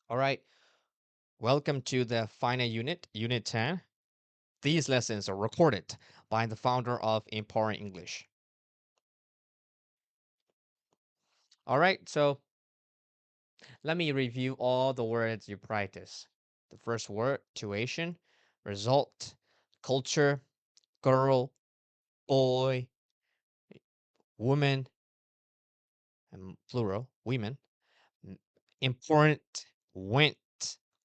All right, welcome to the final unit, Unit 10. These lessons are recorded by the founder of Empowering English. All right, so let me review all the words you practice. The first word, tuition, result, culture, girl, boy, woman, and plural, women, m- important, went,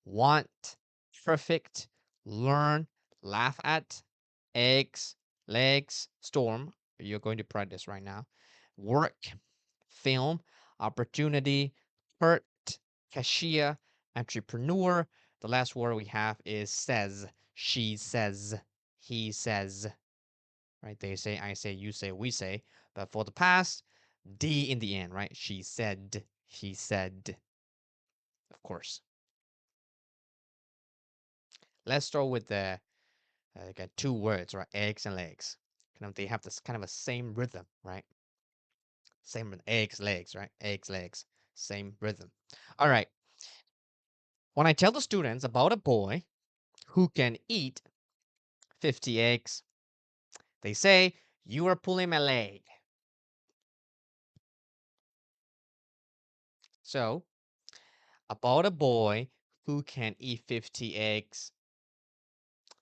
want, perfect, learn, laugh at, eggs, legs, storm. You're going to practice right now. Work, film, opportunity, hurt, cashier, entrepreneur. The last word we have is says. She says, he says. Right? They say, I say, you say, we say. But for the past, D in the end, right? She said, he said, of course. Let's start with the got two words, right? Eggs and legs. Kind of, they have this kind of a same rhythm, right? Same with eggs, legs, right? Eggs, legs, same rhythm. All right. When I tell the students about a boy who can eat 50 eggs, they say, "You are pulling my leg." So, about a boy who can eat 50 eggs,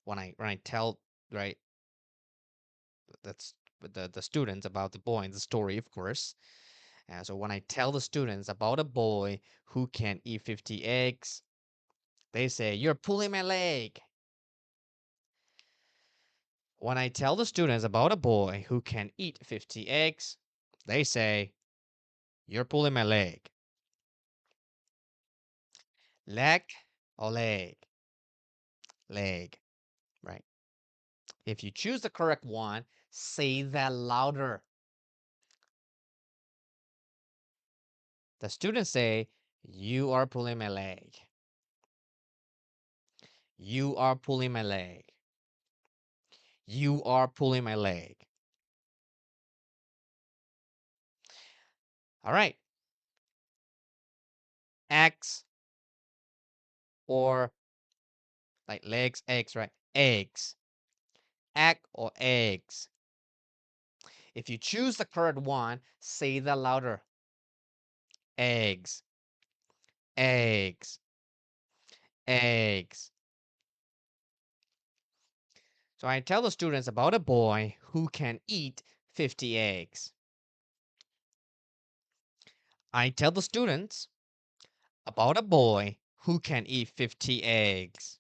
when I tell, right, that's the students about the boy in the story, of course. So when I tell the students about a boy who can eat 50 eggs, they say, "You're pulling my leg." When I tell the students about a boy who can eat 50 eggs, they say, "You're pulling my leg." Leg or leg? Leg, right? If you choose the correct one, say that louder. The students say, "You are pulling my leg." You are pulling my leg. You are pulling my leg. All right. X or like legs, eggs, right? Eggs. Egg or eggs. If you choose the correct one, say that louder. Eggs. Eggs. Eggs. So I tell the students about a boy who can eat 50 eggs. I tell the students about a boy who can eat 50 eggs.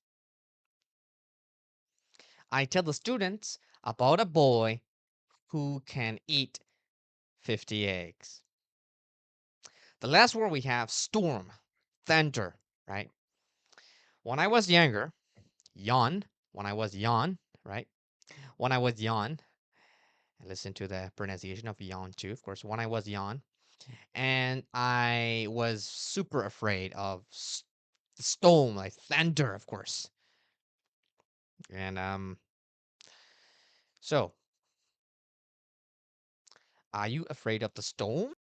I tell the students about a boy who can eat 50 eggs. The last word we have, storm, thunder, right? When I was younger, yawn, when I was yawn, right? When I was yawn, listen to the pronunciation of yawn too, of course. When I was yawn, and I was super afraid of storm, like thunder, of course. And so are you afraid of the storm?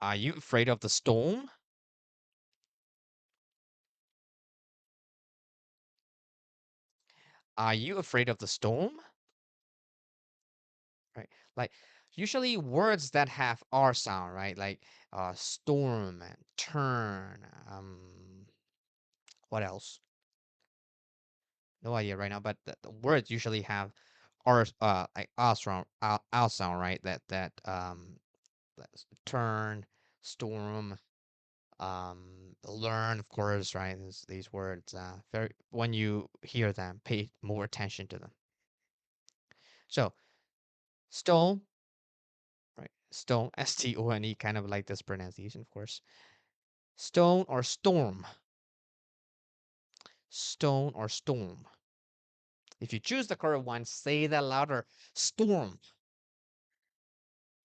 Are you afraid of the storm? Are you afraid of the storm? Right. Like usually words that have R sound, right? Like storm and turn. What else? No idea right now, but the words usually have R like R sound, R sound, right? Turn, storm, learn, of course, right? These words very when you hear them, pay more attention to them. So stone, right? Stone, Stone, kind of like this pronunciation, of course. Stone or storm. Stone or storm. If you choose the correct one, say that louder. Storm.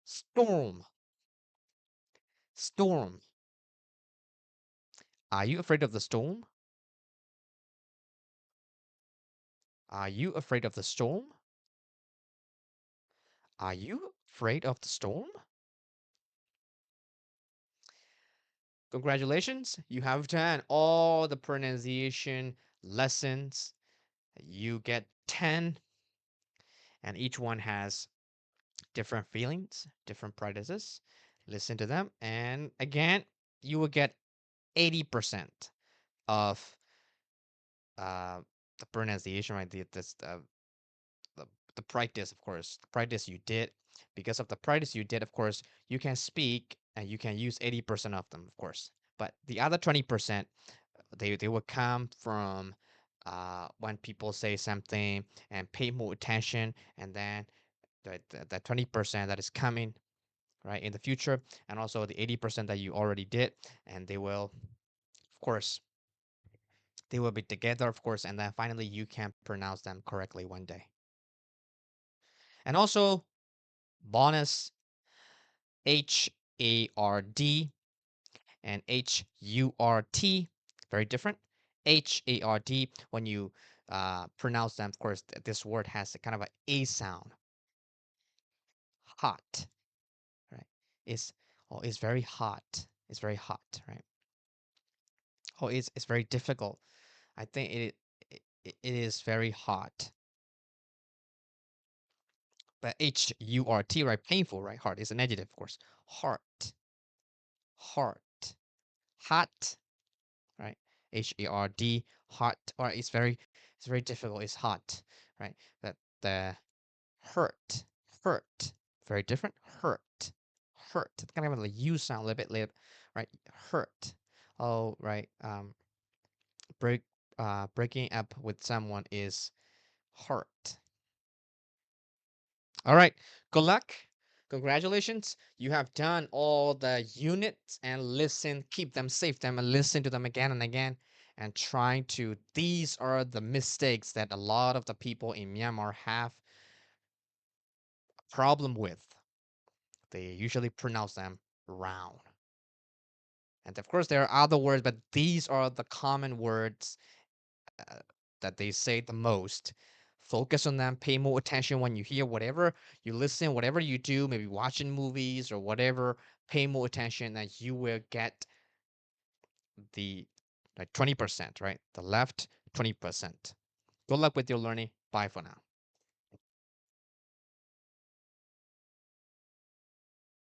Storm. Storm. Are you afraid of the storm? Are you afraid of the storm? Are you afraid of the storm? Congratulations, you have done all the pronunciation lessons. You get 10, and each one has different feelings, different prejudices. Listen to them, and again, you will get 80% of uh, the pronunciation, right? The, the practice, of course, the practice you did. Because of the practice you did, of course, you can speak and you can use 80% of them, of course. But the other 20%, they will come from when people say something and pay more attention, and then the 20% that is coming right in the future, and also the 80% that you already did, and they will, of course, they will be together, of course, and then finally you can pronounce them correctly one day. And also, bonus, HARD and HURT, very different. HARD, when you pronounce them, of course, this word has a kind of a sound. Hot, right? It's it's very hot. It's very hot, right? It's very difficult. I think it is very hot. But HURT, right? Painful, right? Hard is a negative, of course. Heart, heart, hot, right? HARD, hot. Or it's very difficult. It's hot, right? But the hurt, hurt, very different. Hurt, hurt. It's kind of like U sound a little bit, right? Hurt. Oh, right. Break, breaking up with someone is hurt. All right. Good luck. Congratulations. You have done all the units and listen, keep them, save them, and listen to them again and again. And trying to, these are the mistakes that a lot of the people in Myanmar have a problem with. They usually pronounce them wrong. And of course, there are other words, but these are the common words uh, that they say the most. Focus on them, pay more attention when you hear whatever you listen, whatever you do, maybe watching movies or whatever, pay more attention and you will get the like 20%, right? The left 20%. Good luck with your learning. Bye for now.